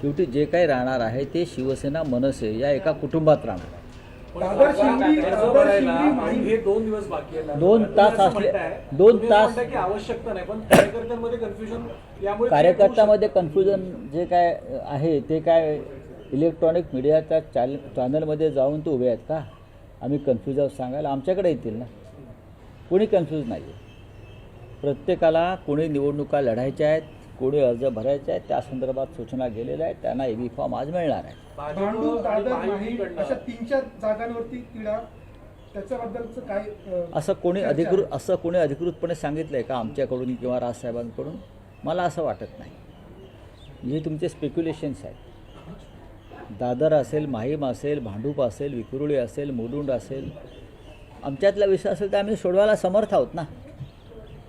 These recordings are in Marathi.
शेवटी जे काही राहणार आहे ते शिवसेना मनसे या एका कुटुंबात राहणार. दादर शिंगडी हे 2 दिवस बाकी आहेत. 2 तास असले 2 तास की आवश्यकता नाही, पण कार्यकर्त्यांमध्ये कन्फ्युजन यामुळे कार्यकर्त्यामध्ये कन्फ्युजन जे काय आहे ते काय इलेक्ट्रॉनिक मीडियाच्या चॅनलमध्ये जाऊन ते उभे आहेत का? आम्ही कन्फ्यूज आहोत सांगायला आमच्याकडे येतील ना. कोणी कन्फ्यूज नाही आहे. प्रत्येकाला कोणी निवडणुका लढायच्या आहेत, कोणी अर्ज भरायचे आहेत, त्या संदर्भात सूचना गेलेल्या आहेत. त्यांना एबी फॉर्म आज मिळणार आहे. भांडूप दादर माहीम अशा 3-4 जागांवरती तिढा, त्याच्याबद्दलचं काय असं कोणी अधिकृतपणे सांगितलं आहे का आमच्याकडून किंवा राजसाहेबांकडून? मला असं वाटत नाही. हे तुमचे स्पेक्युलेशन्स आहेत. दादर असेल, माहीम असेल, भांडूप असेल, विक्रोळी असेल, मुलुंड असेल, आमच्यातला विषय असेल तर आम्ही सोडवायला समर्थ आहोत ना.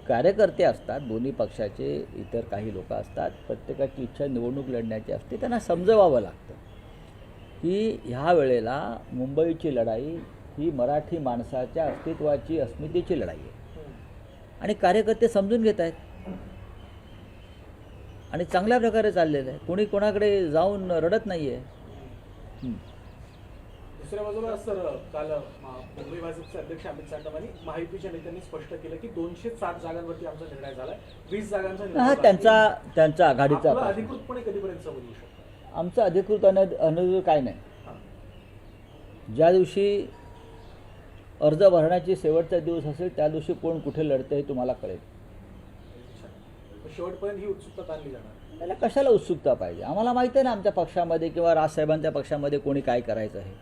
कार्यकर्ते असतात, दोन्ही पक्षाचे इतर काही लोक असतात, प्रत्येकाची इच्छा निवडणूक लढण्याची असते. त्यांना समजवावं लागतं की ह्या वेळेला मुंबईची लढाई ही मराठी माणसाच्या अस्तित्वाची, अस्मितेची लढाई आहे आणि कार्यकर्ते समजून घेत आहेत आणि चांगल्या प्रकारे चाललेलं आहे. कोणी कोणाकडे जाऊन रडत नाही आहे. दुसऱ्या बाजूला सर, काल मुंबई भाजपचे अध्यक्ष अमित साटम महायुतीच्या नेत्यांनी स्पष्ट केलं की 207 जागांवरती आमचा निर्णय झालाय, 20 जागांचा निर्णय त्यांचा आघाडीचा अधिकृतपणे कधीपर्यंत समोर येऊ शकतो? आमचं अधिकृत अनधिकृत काय नाही. ज्या दिवशी अर्ज भरण्याची शेवटचा दिवस असेल त्या दिवशी कोण कुठे लढतं हे तुम्हाला कळेल. शेवटपर्यंत ही उत्सुकता ताणली जाणार. त्याला कशाला उत्सुकता पाहिजे? आम्हाला माहिती आहे ना आमच्या पक्षामध्ये किंवा राजसाहेबांच्या पक्षामध्ये कोणी काय करायचं आहे.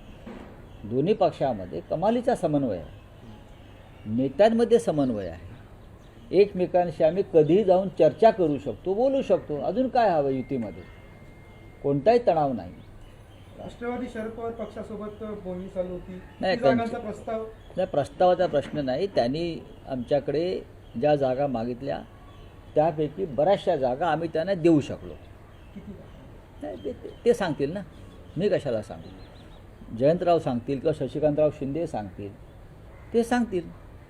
दोन्ही पक्षामध्ये कमालीचा समन्वय आहे, नेत्यांमध्ये समन्वय आहे. एकमेकांशी आम्ही कधीही जाऊन चर्चा करू शकतो, बोलू शकतो. अजून काय हवं युतीमध्ये? कोणताही तणाव नाही. राष्ट्रवादी शरद पवार पक्षासोबत बोलणी चालू होती, नाही, प्रस्ताव नाही, प्रस्तावाचा प्रश्न नाही. त्यांनी आमच्याकडे ज्या जागा मागितल्या त्यापैकी बऱ्याचशा जागा आम्ही त्यांना देऊ शकलो. नाही, ते सांगतील ना, मी कशाला सांगू? जयंतराव सांगतील किंवा शशिकांतराव शिंदे सांगतील, ते सांगतील.